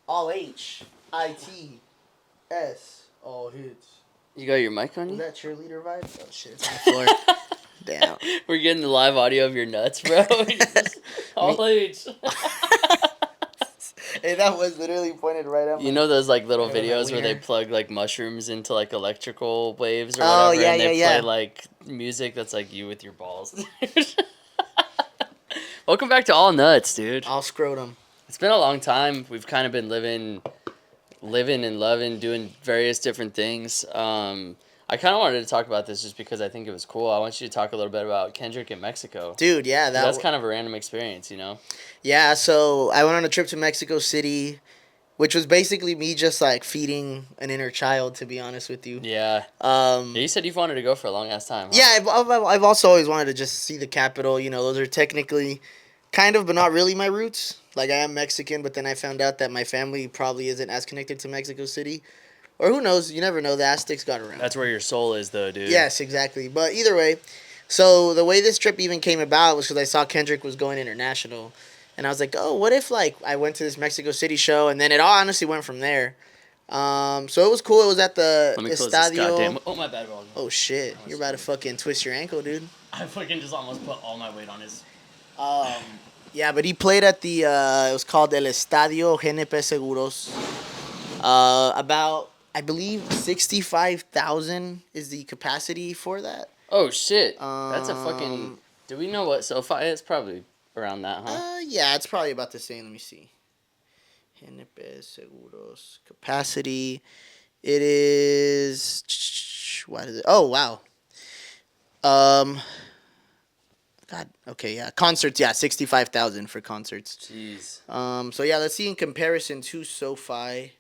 All H I T S. All hits. You got your mic on Was you? that cheerleader vibe? Oh shit, it's on the floor. Damn. We're getting the live audio of your nuts, bro. All age. Hey, that was literally pointed right at You know those like little right on that videos where they wiener. plug like mushrooms into like electrical waves or Oh, whatever, yeah, and they yeah, play yeah. like music that's like you with your balls. Welcome back to All Nuts, dude. All scrotum. It's been a long time. We've kind of been living and loving, doing various different things. I kind of wanted to talk about this just because I think it was cool. I want you to talk a little bit about Kendrick in Mexico. Dude, yeah, 'Cause that's kind of a random experience, you know? yeah, so I went on a trip to Mexico City, which was basically me just like feeding an inner child, to be honest with you. Yeah. Um, Yeah, you said you've wanted to go for a long ass time, huh? yeah, I've also always wanted to just see the capital. You know, those are technically kind of, but not really my roots. Like, I am Mexican, but then I found out that my family probably isn't as connected to Mexico City. Or who knows? You never know. The Aztecs got around. That's where your soul is, though, dude. Yes, exactly. But either way, so the way this trip even came about was because I saw Kendrick was going international. And I was like, oh, what if, like, I went to this Mexico City show? And then it all honestly went from there. So it was cool. It was at the Let me close this goddamn. Estadio. Oh, my bad, bro. Oh, shit. You're about to fucking twist your ankle, dude. I fucking just almost put all my weight on his. Um, yeah, but he played at the, it was called El Estadio GNP Seguros. About, I believe, 65,000 is the capacity for that. Oh, shit. That's a fucking. Um, Do we know what SoFi is? Probably around that, huh? Yeah, it's probably about the same. Let me see. GNP Seguros capacity. It is. What is it? Oh, wow. God. Okay, yeah. Concerts, yeah, 65,000 for concerts. Jeez. So yeah, let's see in comparison to SoFi.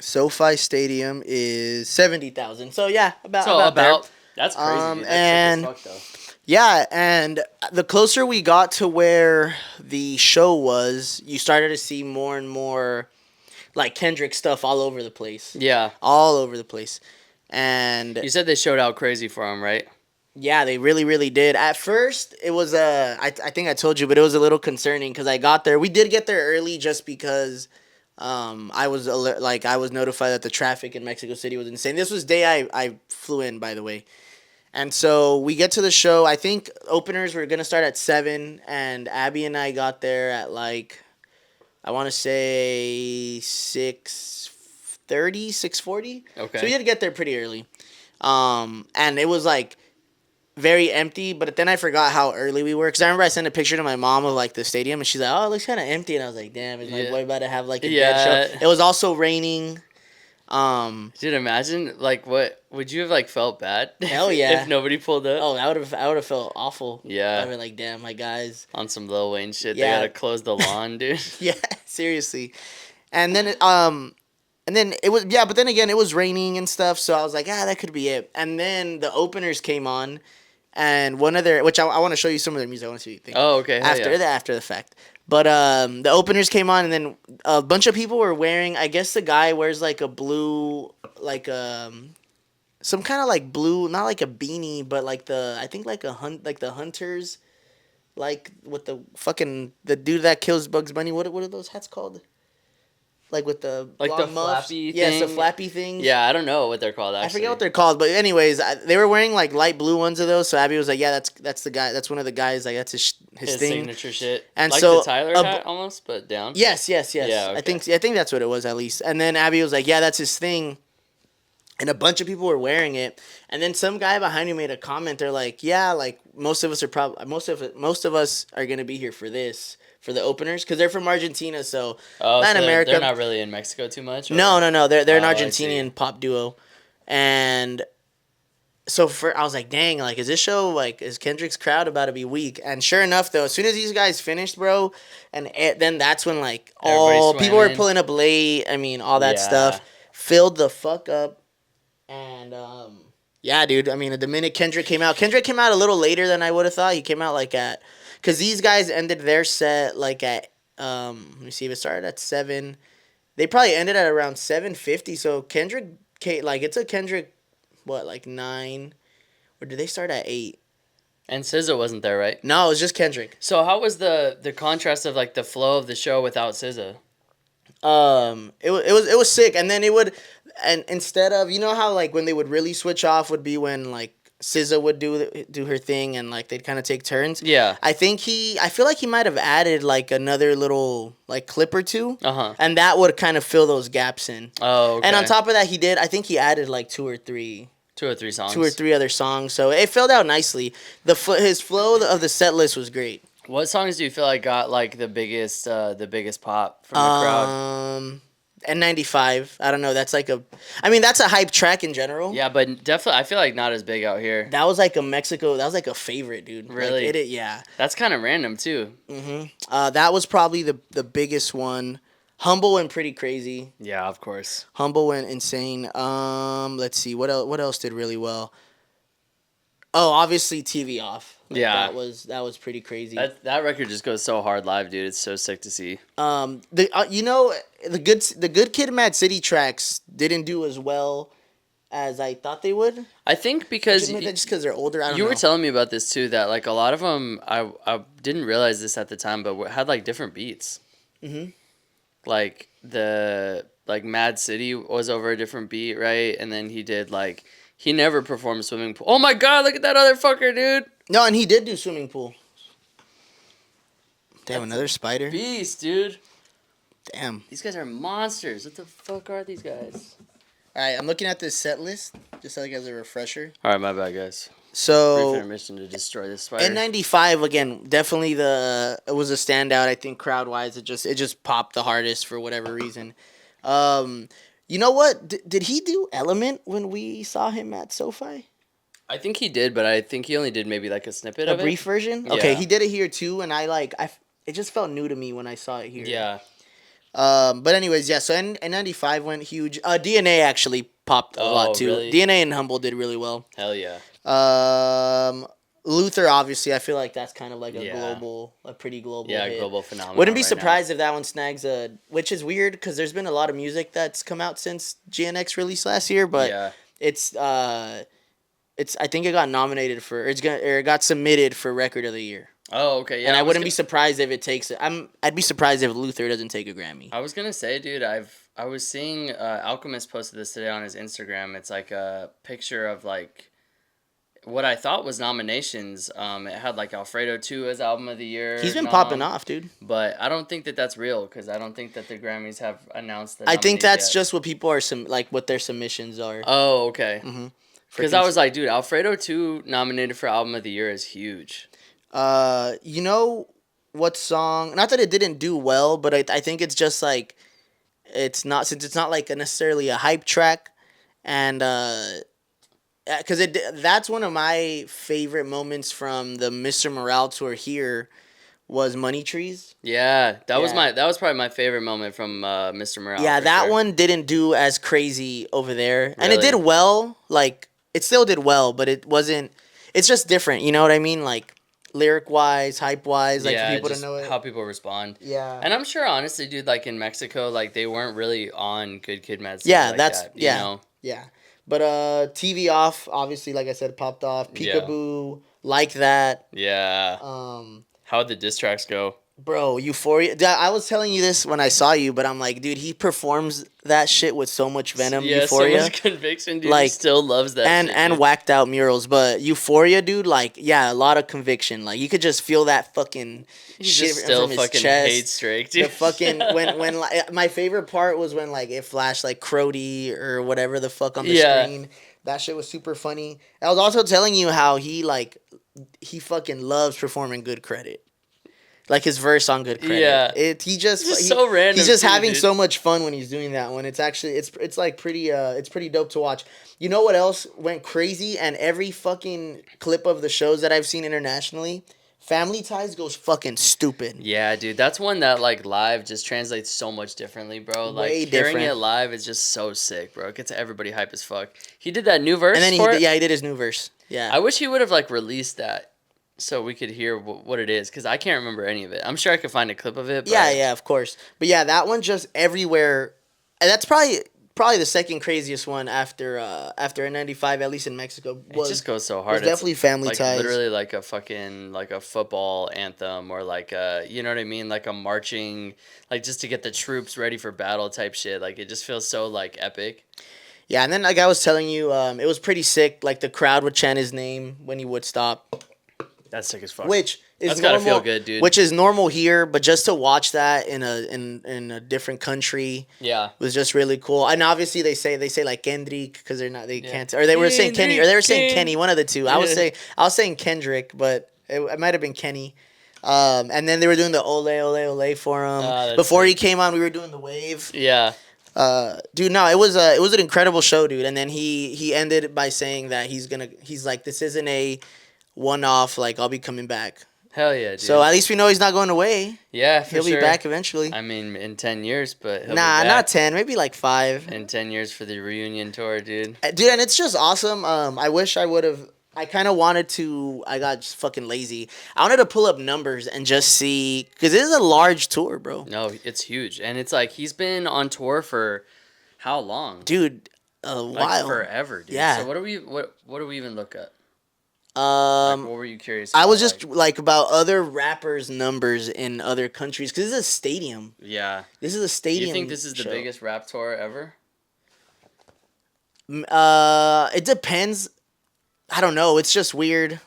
SoFi Stadium is 70,000. So yeah, about there. That's crazy, dude. That's And sick as fuck, though. yeah, and the closer we got to where the show was, you started to see more and more like Kendrick stuff all over the place. Yeah. All over the place. And You said they showed out crazy for him, right? yeah, they really, really did. At first, it was I think I told you, but it was a little concerning because I got there. We did get there early just because I was I was notified that the traffic in Mexico City was insane. This was day I flew in, by the way. And so we get to the show. I think openers were gonna start at 7, and Abby and I got there at like, I want to say 6:30, 6:40. Okay. So we had to get there pretty early. And it was like very empty. But then I forgot how early we were because I remember I sent a picture to my mom of like the stadium, and she's like, "Oh, it looks kind of empty." And I was like, "Damn, is my Yeah. boy about to have like a Yeah. dead show?" It was also raining. Dude, imagine like what would you have like felt bad? Hell yeah. If nobody pulled up. Oh, I would have felt awful. Yeah. I'd be like, damn, my guys. On some Lil Wayne shit, Yeah. they gotta close the lawn, dude. Yeah, seriously. And then it was, yeah, but then again it was raining and stuff, so I was like, that could be it. And then the openers came on, and one of their, which I want to show you some of their music. I want to see what you think. Oh, okay. Hell yeah. After the fact. But the openers came on, and then a bunch of people were wearing. I guess the guy wears like a blue, like some kind of like blue, not like a beanie, but like I think like like the hunters, like with the dude that kills Bugs Bunny. What are those hats called? Like with the Like long the muffs? flappy Yes, the thing? flappy things. Yeah, I don't know what they're called actually. I forget what they're called, but anyways, they were wearing like light blue ones of those. So Abby was like, "Yeah, that's the guy. That's one of the guys. Like that's his thing." signature shit. And like so the Tyler hat almost, but down. Yes. Yeah, I think that's what it was at least. And then Abby was like, "Yeah, that's his thing." And a bunch of people were wearing it. And then some guy behind me made a comment. They're like, "Yeah, like most of us are gonna be here for this." For the openers, because they're from Argentina, so Latin America. They're not really in Mexico too much. Or? No. They're an Oh, I Argentinian pop duo, and so I was like, dang, like is this show like is Kendrick's crowd about to be weak? And sure enough, though, as soon as these guys finished, bro, and then that's when like all Everybody people were swam in. pulling up late. I mean, all that Yeah. stuff filled the fuck up, and yeah, dude. I mean, the minute Kendrick came out a little later than I would have thought. He came out like at. Because these guys ended their set like at, let me see if it started at 7. They probably ended at around 7:50. So Kendrick, like it took Kendrick, what, like 9? Or did they start at 8? And SZA wasn't there, right? No, it was just Kendrick. So how was the contrast of like the flow of the show without SZA? It was sick, and then it would, and instead of, you know how like when they would really switch off would be when like SZA would do her thing and like they'd kind of take turns. Yeah. I feel like he might have added like another little like clip or two, Uh-huh. and that would kind of fill those gaps in. Oh, okay. And on top of that, I think he added like two or three songs. 2 or 3 other songs, so it filled out nicely. His flow of the set list was great. What songs do you feel like got like the biggest pop from the crowd? N95. I don't know. That's like that's a hype track in general. Yeah, but definitely I feel like not as big out here. That was like a Mexico. That was like a favorite, dude. Really? Like, yeah. That's kind of random too. That was probably the biggest one. Humble and Pretty Crazy. Yeah, of course. Humble and Insane. Let's see what else did really well. Oh, obviously TV Off. Yeah. That was pretty crazy. That record just goes so hard live, dude. It's so sick to see. The Good Kid, Mad City tracks didn't do as well as I thought they would. I think because just because they're older. I don't know. You were telling me about this too. That like a lot of them, I didn't realize this at the time, but had like different beats. Like Mad City was over a different beat, right? And then he did like he never performed Swimming Pool. Oh my god, look at that other fucker, dude. No, and he did do Swimming Pool. Damn, another spider. Beast, dude. Damn. These guys are monsters. What the fuck are these guys? All right, I'm looking at this set list just like as a refresher. All right, my bad, guys. So brief intermission to destroy this spider. N95 again, definitely it was a standout. I think crowd wise, it just popped the hardest for whatever reason. You know what? Did he do Element when we saw him at SoFi? I think he did, but I think he only did maybe like a snippet of it. A brief version? Yeah. Okay, he did it here too, and it just felt new to me when I saw it here. Yeah. But anyways, yeah, so N95 went huge. DNA actually popped a lot too. Really? DNA and Humble did really well. Hell yeah. Luther, obviously, I feel like that's kind of like a pretty global hit. Global phenomenon. Wouldn't be surprised if that one snags which is weird because there's been a lot of music that's come out since GNX released last year, but it's I think it got nominated it got submitted for Record of the Year. Oh, okay, yeah. And I wouldn't be surprised if it takes it. I'd be surprised if Luther doesn't take a Grammy. I was gonna say, dude, I was seeing Alchemist posted this today on his Instagram. It's like a picture of like what I thought was nominations. It had like Alfredo 2 as Album of the Year. He's been popping off, dude. But I don't think that that's real because I don't think that the Grammys have announced that. I think that's just what people are what their submissions are. Oh, okay. Mm-hmm. Because I was like, dude, Alfredo 2 nominated for Album of the Year is huge. You know what song? Not that it didn't do well, but I think it's just like it's not like necessarily a hype track, and because that's one of my favorite moments from the Mr. Morale tour here was Money Trees. Yeah, that was probably my favorite moment from Mr. Morale. Yeah, that one didn't do as crazy over there, Really? and it did well. Like it still did well, but it wasn't. It's just different. You know what I mean? Like lyric wise, hype wise, like for people to know it. How people respond. Yeah. And I'm sure, honestly, dude, like in Mexico, like they weren't really on Good Kid, Mad City. Yeah, like that's that, you know? Yeah. But TV Off, obviously, like I said, popped off. Peekaboo, Like That. Yeah. How'd the diss tracks go? Bro, Euphoria. I was telling you this when I saw you, but I'm like, dude, he performs that shit with so much venom. Yeah, Euphoria. so much conviction, dude. Like, he still loves that shit, and dude. whacked out murals. But Euphoria, dude, like, yeah, a lot of conviction. Like, you could just feel that fucking shit just still from his fucking chest. hates Drake, dude. The fucking when like, my favorite part was when like it flashed like Crody or whatever the fuck on the screen. That shit was super funny. I was also telling you how he fucking loves performing Good Credit. Like his verse on Good Credit. Yeah. He's so random. He's just too, having dude. so much fun when he's doing that one. It's actually it's like pretty dope to watch. You know what else went crazy? And every fucking clip of the shows that I've seen internationally, Family Ties goes fucking stupid. Yeah, dude, that's one that like live just translates so much differently, bro. Like Way hearing different. it live is just so sick, bro. It gets everybody hype as fuck. He did that new verse, And then for it. he did his new verse. Yeah. I wish he would have like released that so we could hear what it is because I can't remember any of it. I'm sure I could find a clip of it. But Yeah, of course. But yeah, that one just everywhere. And that's probably probably the second craziest one after N95, at least in Mexico. It just goes so hard. Was definitely Family like Ties. literally like a fucking like a football anthem or like a, you know what I mean, like a marching, like just to get the troops ready for battle type shit. Like it just feels so like epic. Yeah, and then like I was telling you, it was pretty sick. Like the crowd would chant his name when he would stop. That's sick as fuck. Which is That's normal, gotta feel good, dude. Which is normal here, but just to watch that in a different country, Yeah, was just really cool. And obviously they say like Kendrick because they Yeah. can't, or they were saying Kenny, or they were saying Kenny, one of the two. I Yeah. was saying Kendrick, but it might have been Kenny. And then they were doing the ole ole ole for him. That's Before he sick. came on, we were doing the wave. Yeah. Dude, no, it was an incredible show, dude. And then he ended by saying that he's like, this isn't a one off, like I'll be coming back. Hell yeah, dude. So at least we know he's not going away. Yeah, for He'll sure. be back eventually. I mean, in 10 years, but he'll Nah, be back. not 10, maybe like 5. In 10 years for the reunion tour, dude. Dude, and it's just awesome. I wish I would have. I kind of wanted to. I got just fucking lazy. I wanted to pull up numbers and just see, because it is a large tour, bro. No, it's huge. And it's like he's been on tour for how long? Dude, a Like while. forever, dude. Yeah. So what do we even look at? Like, what were you curious I about? was just like about other rappers' numbers in other countries, because this is a stadium. Yeah. This is a Do stadium. you think this is the show. biggest rap tour ever? It depends. I don't know. It's just weird.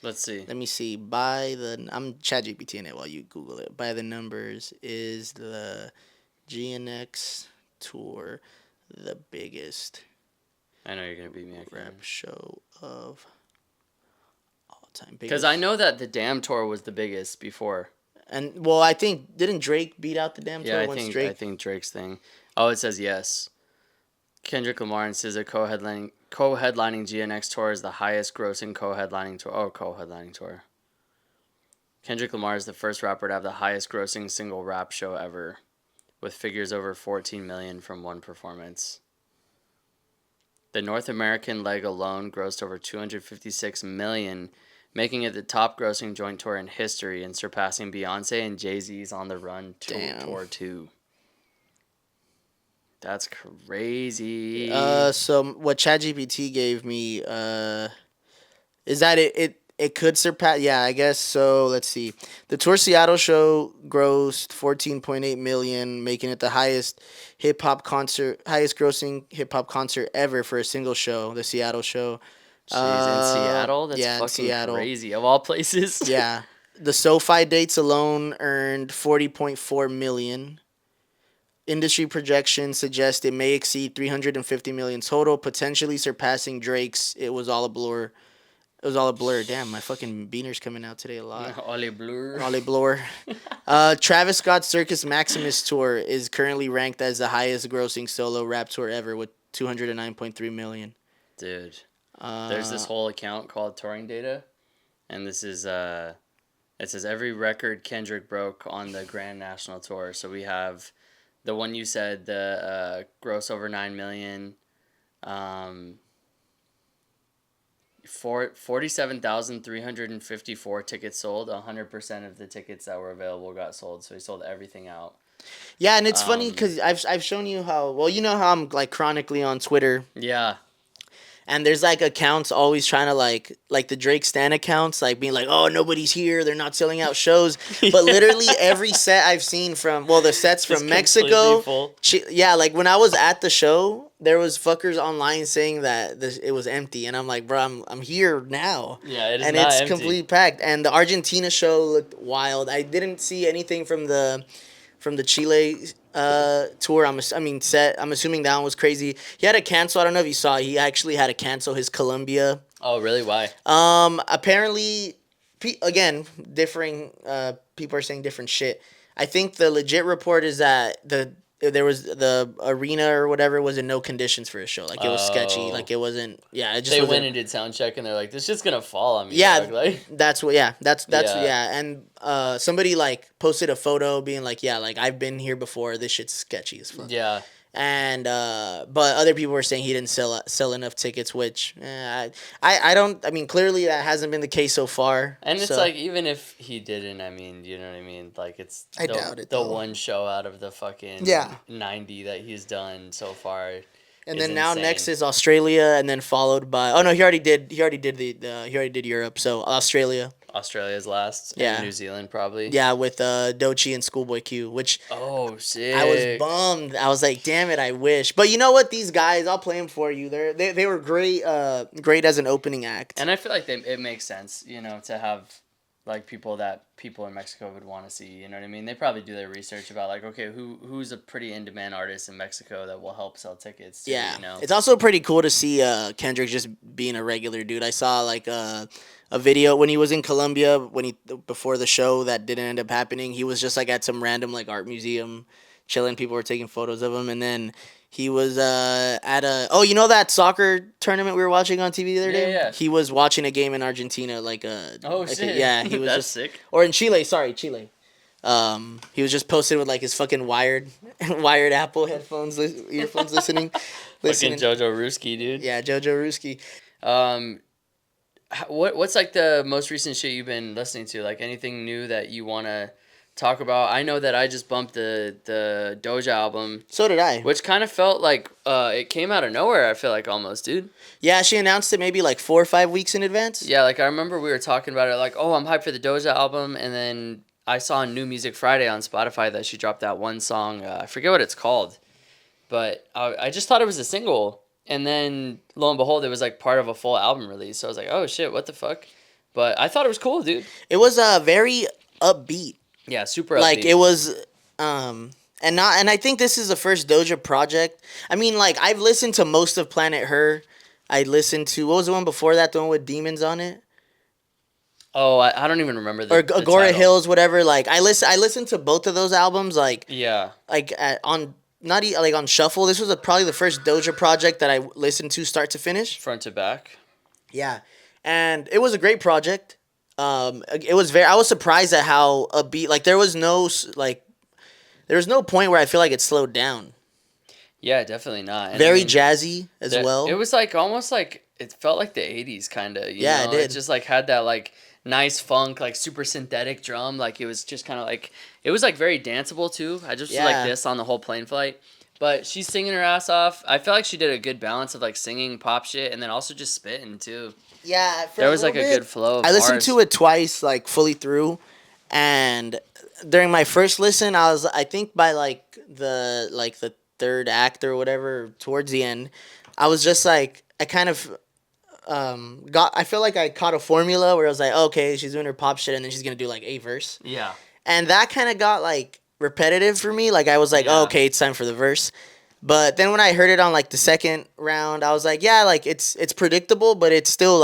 Let's see. Let me see. I'm ChatGPTing it while you Google it. By the numbers, is the GNX tour the biggest I know you're going to beat me. rap show of all time? Because I know that the Damn tour was the biggest before. And well, I think didn't Drake beat out the damn tour Yeah, once I Drake? think Drake's thing. Oh, it says yes. Kendrick Lamar and SZA co-headlining GNX tour is the highest grossing co-headlining tour. Oh, co-headlining tour. Kendrick Lamar is the first rapper to have the highest grossing single rap show ever, with figures over 14 million from one performance. The North American leg alone grossed over 256 million, making it the top grossing joint tour in history and surpassing Beyonce and Jay-Z's On the Run tour 2. That's crazy. So what ChatGPT gave me is that it could surpass. Yeah, I guess so. Let's see. The Tour Seattle show grossed 14.8 million, making it the highest grossing hip hop concert ever for a single show. The Seattle show. Jeez, in Seattle? That's yeah, in fucking Seattle. crazy. Of all places. Yeah. The SoFi dates alone earned 40.4 million. Industry projections suggest it may exceed 350 million total, potentially surpassing Drake's "It Was All a Blur." It was all a blur. Damn, my fucking beaner's coming out today a lot. Ollie Blur. Ollie Blur. Travis Scott's Circus Maximus tour is currently ranked as the highest grossing solo rap tour ever with 209.3 million. Dude. There's this whole account called Touring Data, and this is it says every record Kendrick broke on the Grand National Tour. So we have the one you said, the gross over 9 million, 47,354 tickets sold. 100% of the tickets that were available got sold. So he sold everything out. Yeah, and it's funny because I've shown you how, well, you know how I'm like chronically on Twitter. Yeah. And there's like accounts always trying to like the Drake Stan accounts, like being like, oh, nobody's here, they're not selling out shows. But literally every set I've seen from, well, the sets from Mexico, yeah, like when I was at the show, there was fuckers online saying that it was empty, and I'm like, bro, I'm here now. Yeah, it is and not it's empty. completely packed. And the Argentina show looked wild. I didn't see anything from the Chile tour. I'm assuming that one was crazy. He had to cancel. I don't know if you saw. He actually had to cancel his Colombia. Oh, really? Why? Apparently, again, differing. People are saying different shit. I think the legit report is that there was the arena or whatever was in no conditions for a show. Like it was sketchy. Like it wasn't. Yeah, it just. They wasn't, went and did sound check, and they're like, "This shit's gonna fall on me." Yeah, dog. Like, that's what. Yeah, that's Yeah. And somebody like posted a photo being like, yeah, like I've been here before. This shit's sketchy as fuck. yeah. and but other people were saying he didn't sell enough tickets, which I don't. I mean, clearly that hasn't been the case so far. And it's So like even if he didn't, I mean, you know what I mean? Like it's I doubt it the though. one show out of the fucking Yeah. 90 that he's done so far And is then now insane. next is Australia, and then followed by oh no, he already did he already did Europe. So Australia, Australia's last and yeah, New Zealand probably. yeah, with Dochi and Schoolboy Q, which Oh, I was sick. bummed. I was like, damn it, I wish. But you know what? These guys, I'll play them for you. They were great, great as an opening act. And I feel like it makes sense, you know, to have like people that people in Mexico would want to see. You know what I mean? They probably do their research about like, okay, who's a pretty in demand artist in Mexico that will help sell tickets too. Yeah, You know? it's also pretty cool to see Kendrick just being a regular dude. I saw like a video when he was in Colombia when he before the show that didn't end up happening. He was just like at some random like art museum, chilling. People were taking photos of him, and then he was at a you know that soccer tournament we were watching on TV the other day. Yeah. He was watching a game in Argentina, Oh like shit! yeah, he was That's just sick. or in Chile. Sorry, Chile. He was just posted with like his fucking wired Apple headphones, earphones, Fucking listening. Jojo Ruski, dude. Yeah, Jojo Ruski. Um, what's like the most recent shit you've been listening to? Like anything new that you wanna talk about? I know that I just bumped the Doja album, So did I. which kind of felt like it came out of nowhere. I feel like almost, dude. Yeah, she announced it maybe like 4 or 5 weeks in advance. Yeah, like I remember we were talking about it, like, oh, I'm hyped for the Doja album, and then I saw on New Music Friday on Spotify that she dropped that one song. I forget what it's called, but I just thought it was a single, and then lo and behold, it was like part of a full album release. So I was like, oh shit, what the fuck? But I thought it was cool, dude. It was very upbeat. Yeah, super Like upbeat. it was and I think this is the first Doja project. I mean, like I've listened to most of Planet Her. I listened to what was the one before that, the one with demons on it? Oh, I don't even remember Or the Agora title. Hills, whatever. Like I listened to both of those albums Yeah, on not like on shuffle. This was probably the first Doja project that I listened to start to finish. front to back. Yeah, and it was a great project. It was very. I was surprised at how upbeat. Like there was no point where I feel like it slowed down. Yeah, definitely not. And I Very mean, jazzy as well. It was like almost like it felt like the '80s kind of. Yeah, it did. It just like had that like nice funk, like super synthetic drum. Like it was just kind of like it was like very danceable too. I just was like Yeah. this on the whole plane flight. But she's singing her ass off. I feel like she did a good balance of like singing pop shit and then also just spitting too. Yeah, There was like a good flow of I listened bars. to it twice, like fully through, and during my first listen, I think by the third act or whatever, towards the end, I was just like I kind of I feel like I caught a formula where I was like, okay, she's doing her pop shit, and then she's gonna do like a verse, Yeah. and that kind of got like repetitive for me. Like I was like, Yeah. oh, okay, it's time for the verse. But then when I heard it on like the second round, I was like, yeah, like it's predictable, but it's still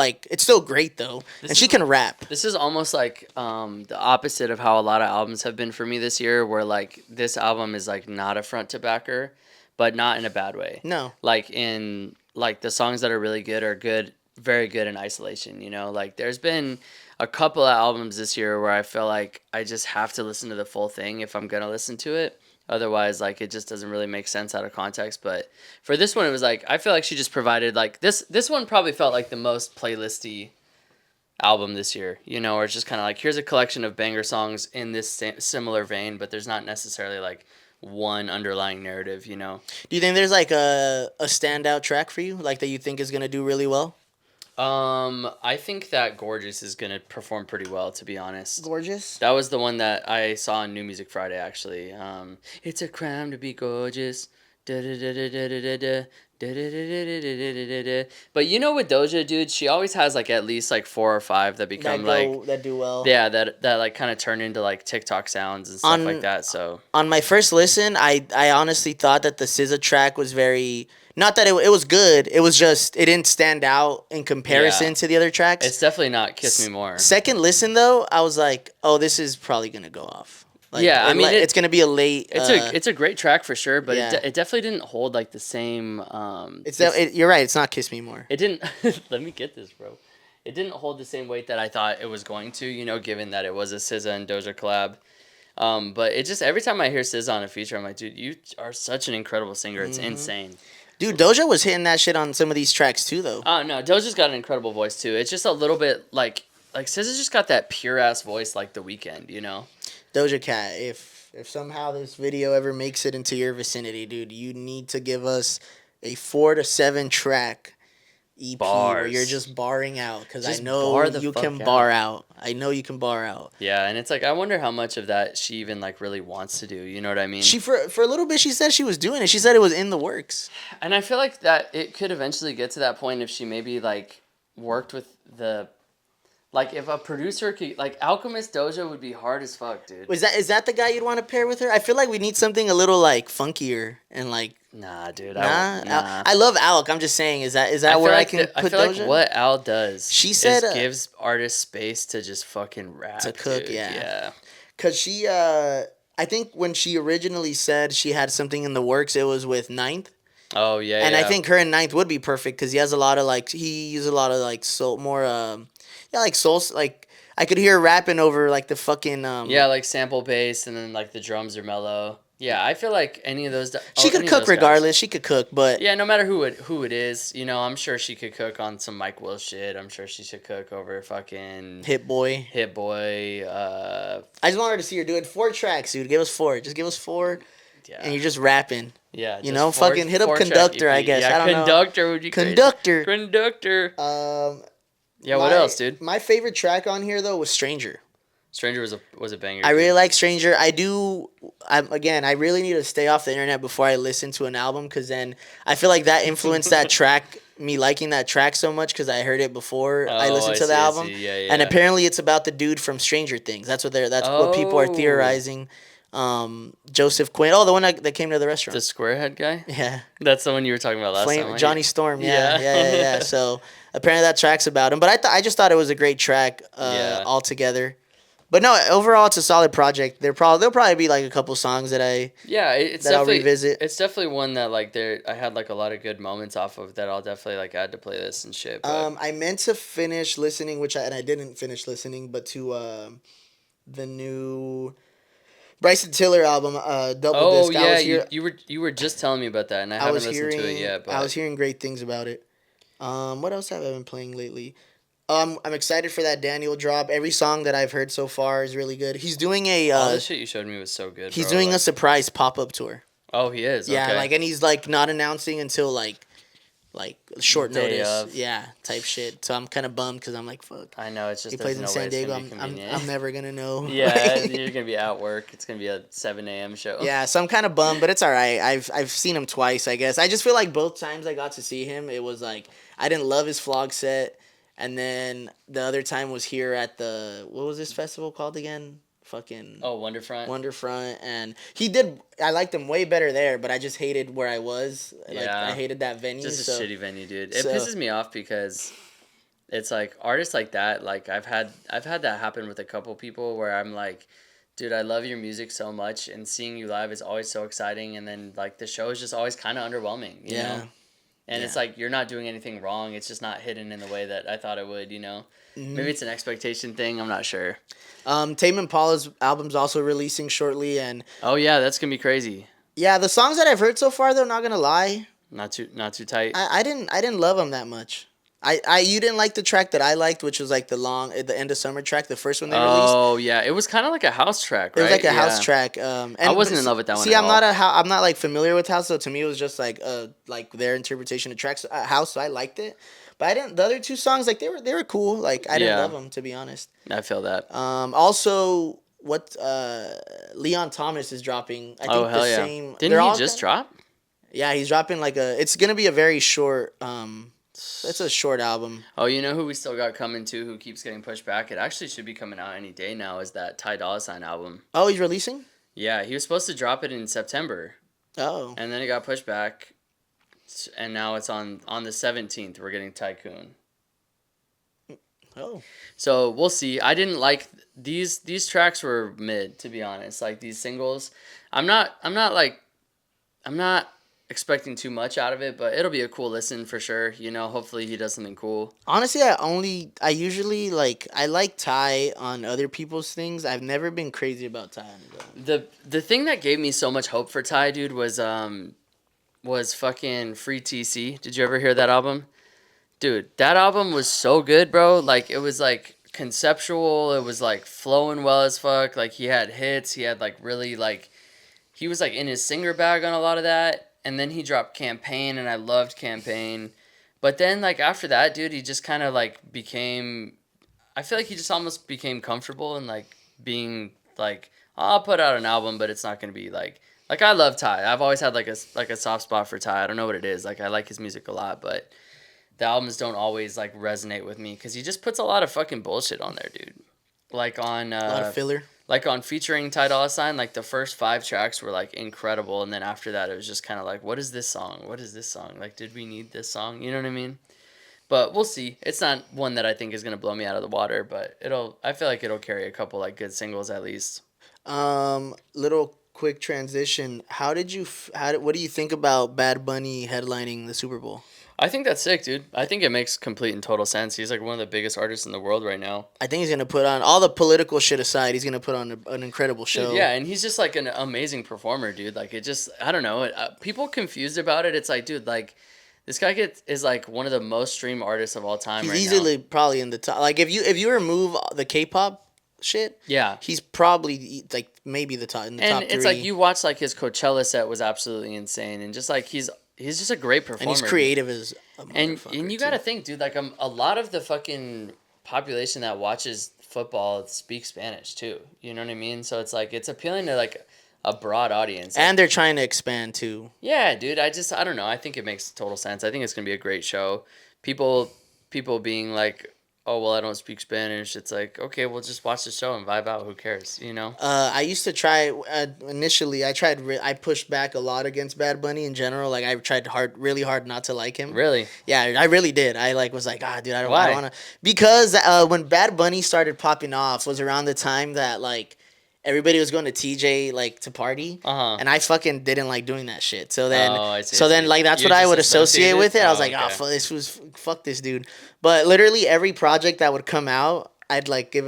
great though. This And she is- can rap. This is almost like the opposite of how a lot of albums have been for me this year, where like this album is like not a front to backer, but not in a bad way. No. Like in like the songs that are really good are good, very good in isolation. You know, like there's been a couple of albums this year where I feel like I just have to listen to the full thing if I'm gonna listen to it. Otherwise, like it just doesn't really make sense out of context. But for this one, it was like I feel like she just provided like this one probably felt like the most playlisty album this year, you know, where it's just kind of like here's a collection of banger songs in this similar vein, but there's not necessarily like one underlying narrative, you know. Do you think there's like a standout track for you, like that you think is gonna do really well? I think that Gorgeous is gonna perform pretty well, to be honest. Gorgeous. That was the one that I saw on New Music Friday, actually. It's a crime to be gorgeous. Da-da-da-da-da-da-da. Da-da-da-da-da-da-da-da. But you know, with Doja, dude, she always has like at least like 4 or 5 that become like that do well. yeah, that like kind of turn into like TikTok sounds and stuff On- like that. So On my first listen, I honestly thought that the SZA track was very not that it was good. It was just it didn't stand out in comparison Yeah. to the other tracks. it's definitely not Kiss Me More. Second listen though, I was like, oh, this is probably gonna go off. Like, Yeah, I mean, it's gonna be a late. It's a great track for sure, but yeah. it definitely didn't hold like the same. You're right. It's not Kiss Me More. It didn't. Let me get this, bro. It didn't hold the same weight that I thought it was going to. You know, given that it was a SZA and Doja collab. But it just every time I hear SZA on a feature, I'm like, dude, you are such an incredible singer. It's insane. Dude, Doja was hitting that shit on some of these tracks too, though. Oh no, Doja's got an incredible voice too. It's just a little bit like SZA's just got that pure ass voice like The Weeknd, you know. Doja Cat, if somehow this video ever makes it into your vicinity, dude, you need to give us a 4 to 7 track EP where you're Bars. just barring out, because I Just know bar the you fuck can out. bar out. I know you can bar out. Yeah, and it's like I wonder how much of that she even like really wants to do. You know what I mean? She for a little bit she said she was doing it. She said it was in the works. And I feel like that it could eventually get to that point if she maybe like worked with the, like if a producer could, like Alchemist Doja would be hard as fuck, dude. Is that the guy you'd want to pair with her? I feel like we need something a little like funkier and like Nah, dude. nah. Nah. I love Alec. I'm just saying, is that I where feel I like can put I feel Doja? like what Al does, She said, is gives artists space to just fucking rap, to cook, dude. yeah. Cause she I think when she originally said she had something in the works, it was with Ninth. Oh yeah. And yeah. I think her and Ninth would be perfect because he has a lot of like he uses a lot of like soul more yeah, like soul, like I could hear her rapping over like the fucking yeah, like sample bass, and then like the drums are mellow. Yeah, I feel like any of those. She could any of cook those guys. regardless. She could cook, but Yeah, no matter who it is, you know, I'm sure she could cook on some Mike Will shit. I'm sure she should cook over fucking Hit Boy. Hit Boy. I just want her to see her do it 4 tracks, dude. Give us 4. Just give us 4, Yeah. and you're just rapping. Yeah, You just know, fucking hit up 4-track Conductor, I EP. guess. Yeah, I don't know. Conductor would be crazy. Conductor. Conductor. Yeah, what My- else, dude? My favorite track on here though was Stranger. Stranger was a banger. I dude. really like Stranger. I really need to stay off the internet before I listen to an album, because then I feel like that influenced that track, me liking that track so much because I heard it before I Oh, listened to I the see, I album. see. Yeah, And yeah. apparently it's about the dude from Stranger Things. That's what people are Oh. theorizing. Joseph Quinn. Oh, the one that came to the The restaurant. squarehead guy. Yeah. That's the one you were talking about last time. Right? Johnny Storm. Yeah. Yeah. So apparently that track's about him. But I just thought it was a great track Yeah. altogether. But no, overall it's a solid project. There'll probably be like a couple songs that Yeah, it's that I'll definitely revisit. It's definitely one that like I had like a lot of good moments off of that I'll definitely like add to playlists and shit. But I meant to finish listening, and I didn't finish listening, but to the new Bryson Tiller album, Double Disc. yeah, I was here, you were just telling me about that, and I I haven't was listened hearing to it yet. But I was hearing great things about it. What else have I been playing lately? I'm excited for that Daniel drop. Every song that I've heard so far is really good. He's doing all the shit you showed me was so good. he's bro. doing like, a surprise pop-up tour. Oh, he is. Yeah, okay. like, and he's like not announcing until like short Day notice. of. Yeah, type shit. So I'm kind of bummed because I'm like, fuck. I know it's just He there's plays in no way San it's Diego. gonna be convenient. I'm never gonna know. Yeah, you're gonna be at work. It's gonna be a 7 a.m. show. Yeah, so I'm kind of bummed, but it's all right. I've seen him twice, I guess. I just feel like both times I got to see him, it was like I didn't love his vlog set, and then the other time was here at the, what was this festival called again? Fucking Oh, Wonderfront. Wonderfront, and I liked him way better there, but I just hated where I was. Like, Yeah. I hated that venue. Just a so shitty venue, dude. It so- pisses me off because it's like artists like that. Like I've had that happen with a couple people where I'm like, dude, I love your music so much, and seeing you live is always so exciting, and then like the show is just always kind of underwhelming. You Yeah. know? And it's like you're not doing anything wrong. It's just not hidden in the way that I thought it would. You know. Mm-hmm. Maybe it's an expectation thing. I'm not sure. Tame Impala's album's also releasing shortly, and Oh yeah, that's gonna be crazy. yeah, the songs that I've heard so far, though, not gonna lie, Not too tight. I didn't love them that much. You didn't like the track that I liked, which was like the end of summer track, the first one they released. Oh yeah, it was kind of like a house track, It right? was like a house Yeah. track. I wasn't in love with that one See, at I'm all. I'm not like familiar with house, so to me it was just like their interpretation of tracks house. So I liked it, but I didn't. The other 2 songs, like they were cool. Like I didn't Yeah. love them, to be honest. I feel that. Also, what Leon Thomas is dropping. I think Oh hell the yeah! same. Didn't they're he all just kinda- drop? Yeah, he's dropping like it's gonna be a very short. It's a short album. Oh, you know who we still got coming too, who keeps getting pushed back? It actually should be coming out any day now. Is that Ty Dolla $ign album? Oh, he's releasing. Yeah, he was supposed to drop it in September, Oh. and then it got pushed back, and now it's on the 17th. We're getting Tycoon. Oh. So we'll see. I didn't like these tracks were mid, to be honest. Like these singles, I'm not expecting too much out of it, but it'll be a cool listen for sure. You know, hopefully he does something cool. Honestly, I usually I like Ty on other people's things. I've never been crazy about Ty on his own. The thing that gave me so much hope for Ty, dude, was fucking Free TC. Did you ever hear that album? Dude, that album was so good, bro. Like, it was like conceptual. It was like flowing well as fuck. Like, he had hits. He had like really like he was like in his singer bag on a lot of that. And then he dropped Campaign, and I loved Campaign. But then like after that, dude, he just kind of like became. I feel like he just almost became comfortable and like being like, I'll put out an album, but it's not gonna be like I love Ty. I've always had like a soft spot for Ty. I don't know what it is. Like I like his music a lot, but the albums don't always like resonate with me because he just puts a lot of fucking bullshit on there, dude. Like on A lot of filler. like on featuring Ty Dolla Sign, like the first 5 tracks were like incredible, and then after that it was just kind of like, what is this song? What is this song? Like, did we need this song? You know what I mean? But we'll see. It's not one that I think is gonna blow me out of the water, but it'll. I feel like it'll carry a couple like good singles at least. Little quick transition. What do you think about Bad Bunny headlining the Super Bowl? I think that's sick, dude. I think it makes complete and total sense. He's like one of the biggest artists in the world right now. I think he's gonna put on all the political shit aside. He's gonna put on an incredible show. Dude, yeah, and he's just like an amazing performer, dude. Like it just, I don't know. People confused about it. It's like, dude, like this guy is like one of the most streamed artists of all time. He's right easily now. probably in the top. Like if you remove the K-pop shit, Yeah, he's probably like maybe the top in the top and three. it's like you watch like his Coachella set was absolutely insane, and just like he's just a great performer. And he's creative as a and you got to think, dude, like a lot of the fucking population that watches football speaks Spanish too. You know what I mean? So it's like it's appealing to like a broad audience. And they're trying to expand too. Yeah, dude. I don't know. I think it makes total sense. I think it's gonna be a great show. People being like, oh well, I don't speak Spanish. It's like, okay, well just watch the show and vibe out. Who cares? You know. I used to try initially. I pushed back a lot against Bad Bunny in general. Like I tried really hard not to like him. Really? Yeah, I really did. I was like, dude, I don't Why? want to, because when Bad Bunny started popping off was around the time that like everybody was going to TJ like to party, and I fucking didn't like doing that shit. So then, Oh, I see, I see. like that's You're what I just would associate with it. I was like, okay. fuck this dude. But literally every project that would come out, I'd like give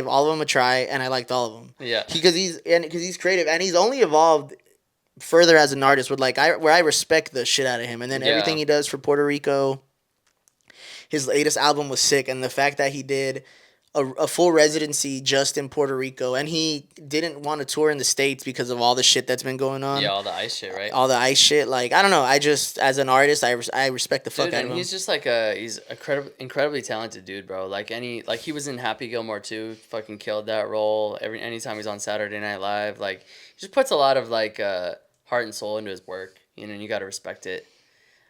all of them a try, and I liked all of them. Yeah. Because he's creative, and he's only evolved further as an artist with where I respect the shit out of him, and then everything he does for Puerto Rico. His latest album was sick, and the fact that he did a full residency just in Puerto Rico, and he didn't want to tour in the States because of all the shit that's been going on. Yeah, all the ice shit, right? All the ice shit. Like, I don't know. I just, as an artist, I respect the fuck Dude, out and of him. he's just like he's incredibly talented dude, bro. Like he was in Happy Gilmore too. Fucking killed that role. Anytime he's on Saturday Night Live, like he just puts a lot of like heart and soul into his work. You know, and you got to respect it.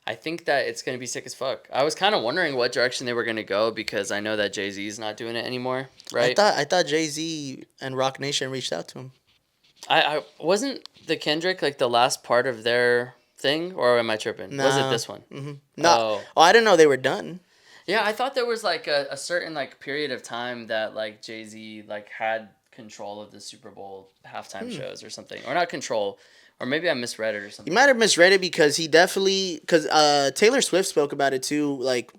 I think that it's gonna be sick as fuck. I was kind of wondering what direction they were gonna go because I know that Jay-Z's not doing it anymore, right? I thought Jay-Z and Rock Nation reached out to him. I wasn't the Kendrick like the last part of their thing, or am I tripping? Nah. Was it this one? Mm-hmm. No. Oh, I didn't know they were done. Yeah, I thought there was like a certain like period of time that like Jay-Z like had control of the Super Bowl halftime shows or something, or not control, or maybe I misread it or something. You might have misread it because Taylor Swift spoke about it too, like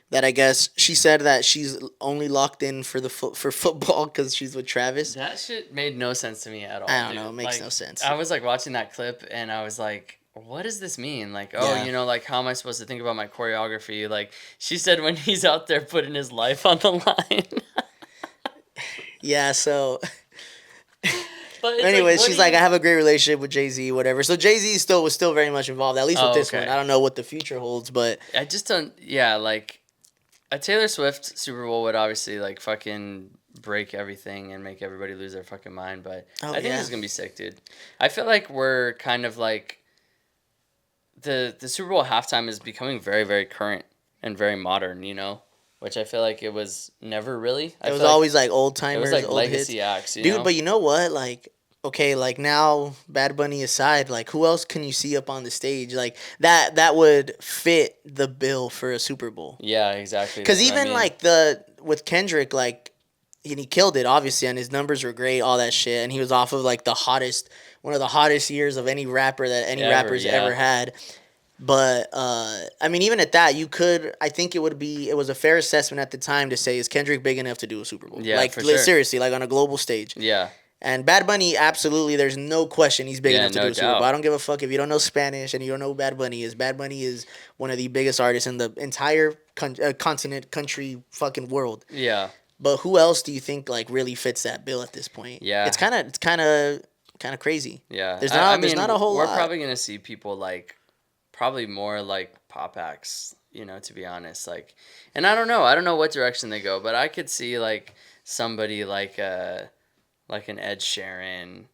that. I guess she said that she's only locked in for for football because she's with Travis. That shit made no sense to me at all. I don't dude. know. It makes Like, no sense. I was like watching that clip and I was like, what does this mean? Like, oh, Yeah. you know, like how am I supposed to think about my choreography? Like she said when he's out there putting his life on the line. Yeah. So. But it's Anyways, what she's do you- like, I have a great relationship with Jay-Z, whatever. So Jay-Z was still very much involved, at least with Oh, this okay. one. I don't know what the future holds, but I just don't. Yeah, like a Taylor Swift Super Bowl would obviously like fucking break everything and make everybody lose their fucking mind. But I think this is gonna be sick, dude. I feel like we're kind of like the Super Bowl halftime is becoming very very current and very modern. You know, which I feel like it was never really. it was always like old it timers, was like old legacy hits. acts, you Dude, know? but you know what? Like, okay, like now, Bad Bunny aside, like who else can you see up on the stage like that would fit the bill for a Super Bowl? Yeah, exactly. Because that's what I even mean. like with Kendrick, like, and he killed it obviously, and his numbers were great, all that shit, and he was off of like the hottest one of the hottest years of any rapper that any Ever, rappers yeah. ever had. But I mean, even at that, you could. I think it was a fair assessment at the time to say, is Kendrick big enough to do a Super Bowl? Yeah, Like for sure. seriously, like on a global stage. Yeah. And Bad Bunny, absolutely, there's no question he's big Yeah, enough to no do a Super Bowl. doubt. I don't give a fuck if you don't know Spanish and you don't know who Bad Bunny is. Bad Bunny is one of the biggest artists in the entire continent, country, fucking world. Yeah. But who else do you think like really fits that bill at this point? Yeah. It's kind of crazy. Yeah. There's I there's mean, not a whole we're lot. probably gonna see people like probably more like pop acts, to be honest. Like, and I don't know what direction they go, but I could see like somebody like an Ed Sheeran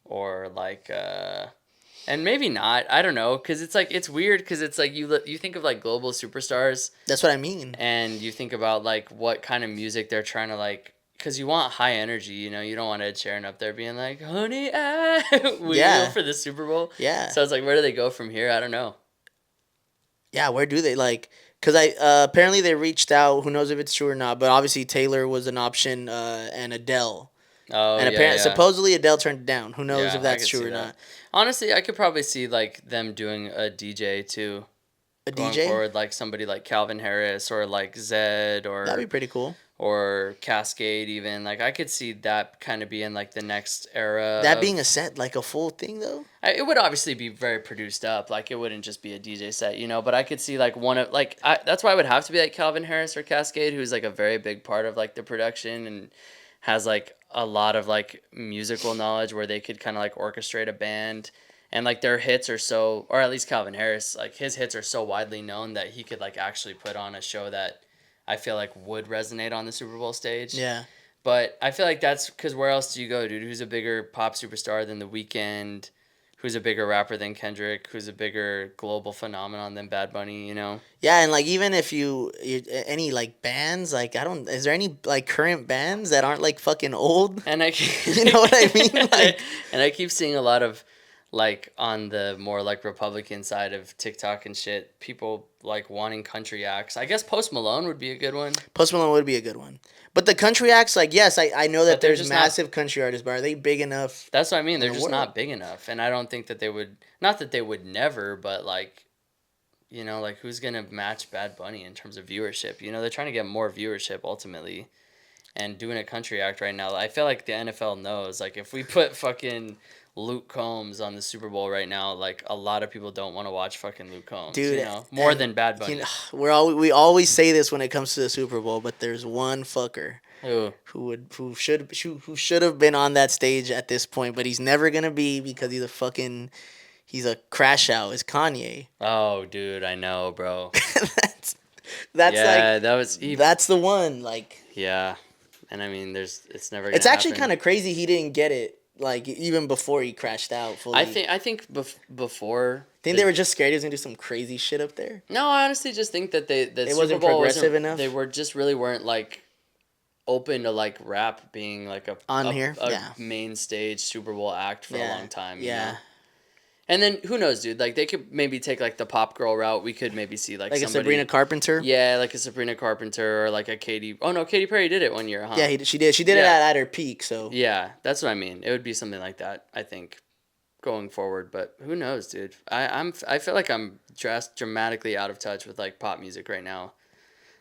or like and maybe not. I don't know, cuz it's like it's weird cuz it's like you think of like global superstars That's what I mean. and you think about like what kind of music they're trying to like cuz you want high energy, you don't want Ed Sheeran up there being like, "Honey, we Yeah. for the Super Bowl." Yeah. So it's like where do they go from here? I don't know. Yeah, where do they like? Because apparently they reached out. Who knows if it's true or not? But obviously Taylor was an option, and Adele, Oh, and yeah, apparently yeah. supposedly Adele turned it down. Who knows Yeah, if I that's could true see or that. not? Honestly, I could probably see like them doing a DJ too. A Going DJ, forward, like somebody like Calvin Harris or like Zed that'd be pretty cool. or Cascade even. Like I could see that kind of being like the next era. That being a set, like a full thing though. It would obviously be very produced up. Like it wouldn't just be a DJ set, But I could see like one of that's why I would have to be like Calvin Harris or Cascade, who's like a very big part of like the production and has like a lot of like musical knowledge where they could kind of like orchestrate a band. And like their hits are so, or at least Calvin Harris, like his hits are so widely known that he could like actually put on a show that I feel like would resonate on the Super Bowl stage. Yeah. But I feel like that's because where else do you go, dude? Who's a bigger pop superstar than The Weeknd? Who's a bigger rapper than Kendrick? Who's a bigger global phenomenon than Bad Bunny? Yeah, and like even if any like bands, like I don't, is there any like current bands that aren't like fucking old? And I, You know what I mean? Like, and I keep seeing a lot of like on the more like Republican side of TikTok and shit, people like wanting country acts. I guess Post Malone would be a good one. Post Malone would be a good one. But the country acts, like, yes, I know that But they're there's just massive country artists, but are they big enough? That's what I mean. in They're the just world? not big enough, and I don't think that they would. Not that they would never, but like, like who's gonna match Bad Bunny in terms of viewership? They're trying to get more viewership ultimately, and doing a country act right now. I feel like the NFL knows. Like, if we put fucking Luke Combs on the Super Bowl right now, like a lot of people don't want to watch fucking Luke Combs. Dude, More and, than Bad Bunny. we always say this when it comes to the Super Bowl, but there's one fucker Who? who should have been on that stage at this point, but he's never gonna be because he's a crash out. Is Kanye? Oh, dude, I know, bro. that's Yeah, like that was. that's the one. Like, Yeah, and I mean, it's never. Gonna it's actually happen. kind of crazy he didn't get it. Like even before he crashed out fully. I think before. Think they were just scared he was gonna do some crazy shit up there. No, I honestly just think that It Super wasn't Bowl progressive enough? They were just really weren't like open to like rap being like a Here? Yeah. main stage Super Bowl act for a long time. Yeah. know? And then who knows, dude? Like they could maybe take like the pop girl route. We could maybe see like Like a somebody, Sabrina Carpenter. Yeah, like a Sabrina Carpenter or like a Katy. Oh no, Katy Perry did it one year, huh? Yeah, she did. She did it Yeah. at her peak. So Yeah, that's what I mean. It would be something like that, I think, going forward. But who knows, dude? I feel like I'm dramatically out of touch with like pop music right now.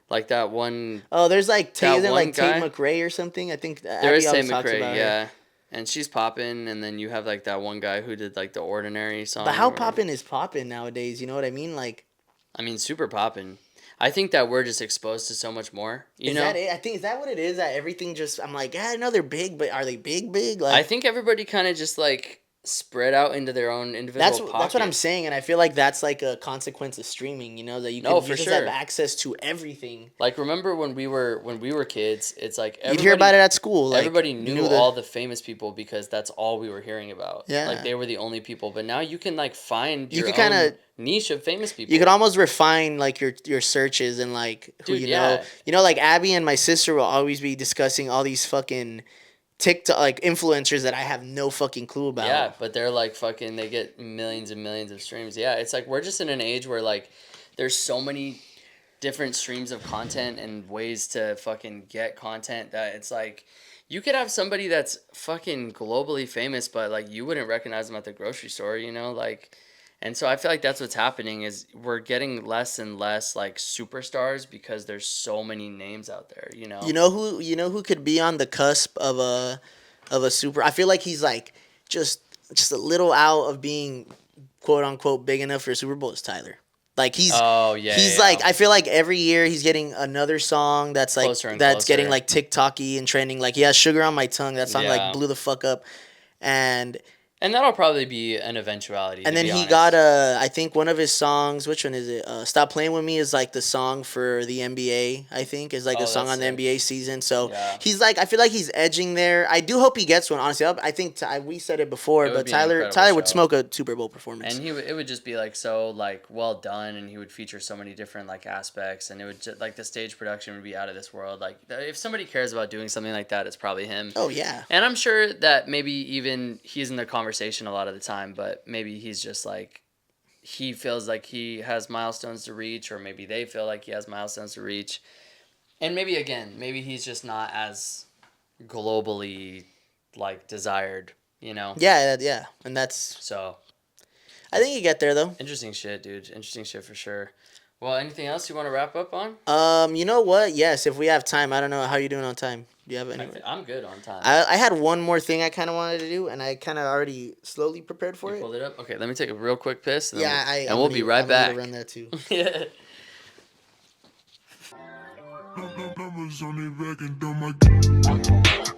Like that one. oh, there's like That isn't it one like Tate guy? McRae or something. I think There is Abby Tate always talks McRae, about her. yeah, and she's popping. And then you have like that one guy who did like the Ordinary song. But how or- poppin' is poppin' nowadays? You know what I mean? Like, I mean, super popping. I think that we're just exposed to so much more. You is know. that it? I think is that what it is? That everything just I'm like, yeah, I know they're big, but are they big? Like, I think everybody kind of just like spread out into their own individual. that's what I'm pockets. saying, and I feel like that's like a consequence of streaming. You know that you can No, you for just sure. have access to everything. Like remember when we were kids? It's like You'd hear about it at school. Like, everybody you knew all the famous people because that's all we were hearing about. Yeah. Like they were the only people. But now you can like find You your could own kinda- niche of famous people. You could almost refine like your searches and like who Dude, you yeah. know. You know, like Abby and my sister will always be discussing all these fucking TikTok like influencers that I have no fucking clue about. Yeah, but they're like fucking. They get millions and millions of streams. Yeah, it's like we're just in an age where like there's so many different streams of content and ways to fucking get content that it's like You could have somebody that's fucking globally famous, but like you wouldn't recognize them at the grocery store, you know, like. And so I feel like that's what's happening is we're getting less and less like superstars because there's so many names out there, you know. You know who could be on the cusp of a super. I feel like he's like just just a little out of being quote unquote big enough for a Super Bowl is Tyler. Like Oh yeah, he's yeah, like yeah. I feel like every year he's getting another song that's like Closer and that's getting closer. like TikToky and trending. Like he has Sugar on My Tongue. That song like Yeah. blew the fuck up, and And that'll probably be an eventuality, and to then be he got honest. I think one of his songs. Which one is it? Stop Playing with Me is like the song for the NBA. I think is like a Oh, song that's on the sick. NBA season. So Yeah. he's like I feel like he's edging there. I do hope he gets one. Honestly, I think we said it before, It would but be an Tyler incredible Tyler would show. smoke a Super Bowl performance. And it would just be like so like well done, and he would feature so many different like aspects, and it would just, like the stage production would be out of this world. Like if somebody cares about doing something like that, it's probably him. Oh yeah. And I'm sure that maybe even he's in the conversation a lot of the time, but maybe he's just like he feels like he has milestones to reach, or maybe they feel like he has milestones to reach. And maybe again, maybe he's just not as globally like desired, you know. Yeah, and that's. So I think you get there though. interesting shit, dude. Interesting shit for sure. Well, anything else you want to wrap up on? You know what? Yes, if we have time. I don't know how you doing on time. Do you have any? I'm good on time. I had one more thing I kind of wanted to do, and I kind of already slowly prepared for You it. pulled it up. Okay, let me take a real quick piss. And Yeah, and we'll be right I'm gonna back. run that too. Yeah. Numbers on their back and don't my